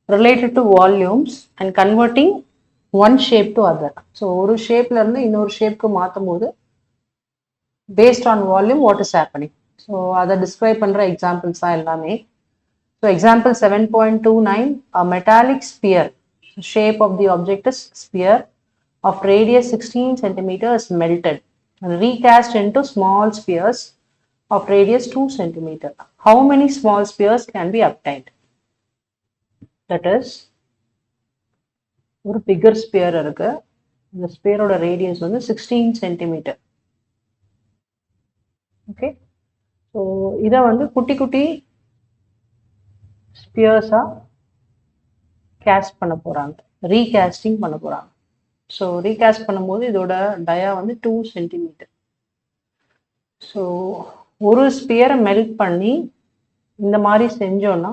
related to volumes and converting one shape to other. So ஒரு ஷேப்ல இருந்து இன்னொரு ஷேப்க்கு மாத்தும் போது based on volume what is happening. So அதை describe பண்ற examples தான் எல்லாமே. So example 7.29, a metallic sphere, shape of the object is sphere of radius 16 centimeter is melted and recast into small spheres of radius 2 centimeter. How many small spheres can be obtained? That is, ஒரு bigger sphere இருக்கு. இந்த ஸ்பியரோட radius வந்து 16 centimetre. Okay, so இதை வந்து குட்டி குட்டி ஸ்பியர்ஸாக caste பண்ண போகிறாங்க, ரீகாஸ்டிங் பண்ண போகிறாங்க. ஸோ ரீகாஸ்ட் பண்ணும்போது இதோட டயா வந்து 2 சென்டிமீட்டர். ஸோ ஒரு ஸ்பியரை மெல்ட் பண்ணி இந்த மாதிரி செஞ்சோன்னா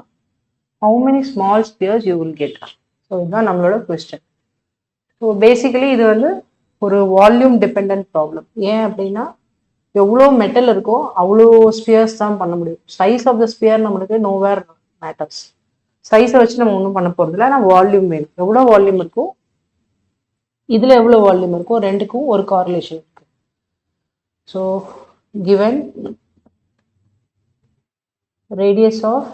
how many small spheres you will get? So இதுதான் நம்மளோட கொஸ்டின். ஸோ பேசிக்கலி இது வந்து ஒரு வால்யூம் டிபெண்ட் ப்ராப்ளம். ஏன் அப்படின்னா எவ்வளோ மெட்டல் இருக்கோ அவ்வளோ ஸ்பியர்ஸ் தான் பண்ண முடியும். சைஸ் ஆஃப் த ஸ்பியர் நம்மளுக்கு நோவேர் மேட்டர்ஸ். சைஸை வச்சு நம்ம ஒன்றும் பண்ண போகிறது இல்லை, ஆனால் வால்யூம் வேணும். எவ்வளோ வால்யூம் இருக்கோ இதில் எவ்வளோ வால்யூம் இருக்கோ ரெண்டுக்கும் ஒரு காரிலேஷன் இருக்கு. So given radius of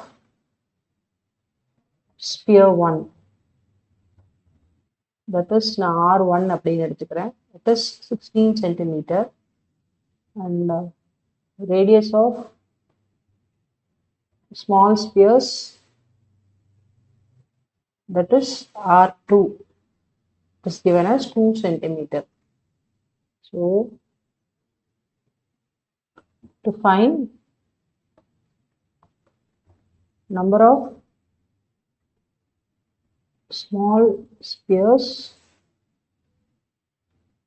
sphere 1, that is நான் R1 அப்படின்னு எடுத்துக்கிறேன். it is 16 centimeter and radius of small spheres, that is R2, is given as 2 centimeter. So to find number of small spheres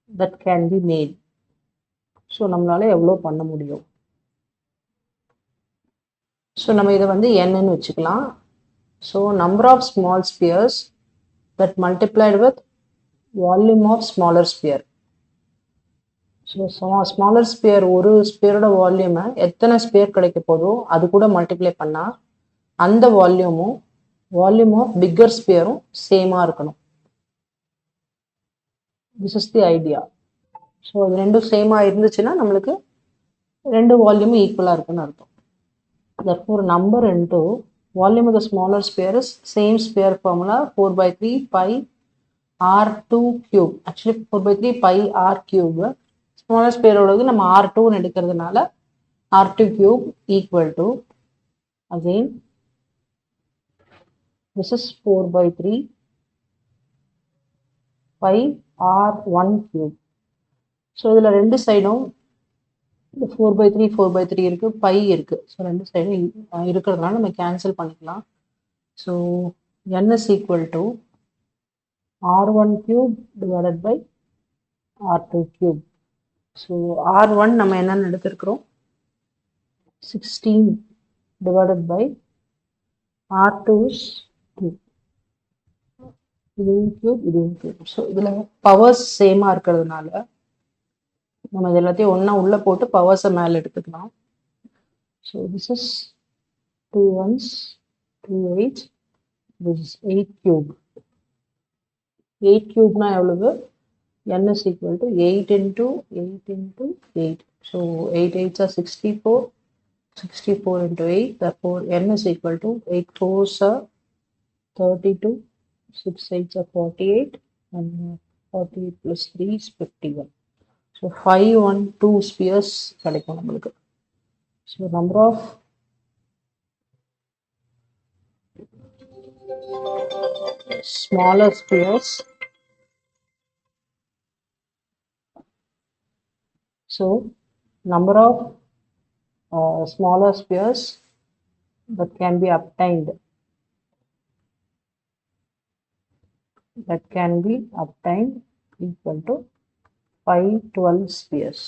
that can be made, so நம்மளால எவ்வளோ பண்ண முடியும்? So நம்ம இதை வந்து என்னன்னு வச்சுக்கலாம். So number of small spheres that multiplied with volume of smaller sphere. So smaller sphere, ஒரு ஸ்பியரோட வால்யூமை எத்தனை ஸ்பியர் கிடைக்க போதோ அது கூட மல்டிப்ளை பண்ணால் அந்த வால்யூமும் வால்யூம் ஆஃப் பிக்கர் ஸ்பியரும் சேமாக இருக்கணும். This is the idea. So அது ரெண்டும் சேமாக இருந்துச்சுன்னா நம்மளுக்கு ரெண்டு வால்யூமும் ஈக்குவலாக இருக்குன்னு அர்த்தம். therefore number into volume of the smaller sphere is same sphere formula 4/3 pi r2 cube. actually 4/3 pi r cube. smaller sphere ஓடது நம்ம r2 ன்னு எடுக்கிறதுனால r2 cube equal to, again this is 4/3 pi r1 cube. So இதில் ரெண்டு சைடும் 4/3 4/3 இருக்கு, by இருக்கு. So ரெண்டு சைடும் இருக்கிறதுனால நம்ம கேன்சல் பண்ணிக்கலாம். So n is equal to r1 cube divided by r2 cube. So r1 நம்ம என்னன்னு எடுத்திருக்கிறோம் 16 divided by r2 is 2. இதுவும் கியூப் இதுவும் கியூப். ஸோ இதில் பவர்ஸ் சேமாக இருக்கிறதுனால நம்ம இது எல்லாத்தையும் ஒன்றா உள்ளே போட்டு பவர்ஸை மேலே எடுத்துக்கலாம். So this is 2 1s 2 8, this is 8 cube. 8 cube எவ்வளவு? n is equal to 8 into 8 into 8. So 8 8s are 64, 64 into 8. Therefore n is equal to 8 4s are 32, 6 8s are 48, and 48 plus 3 is 51. So 5 1 2 spheres கிடைக்கும் நம்மளுக்கு. So number of smaller spheres, so number of smaller spheres that can be obtained, equal to 512 spheres.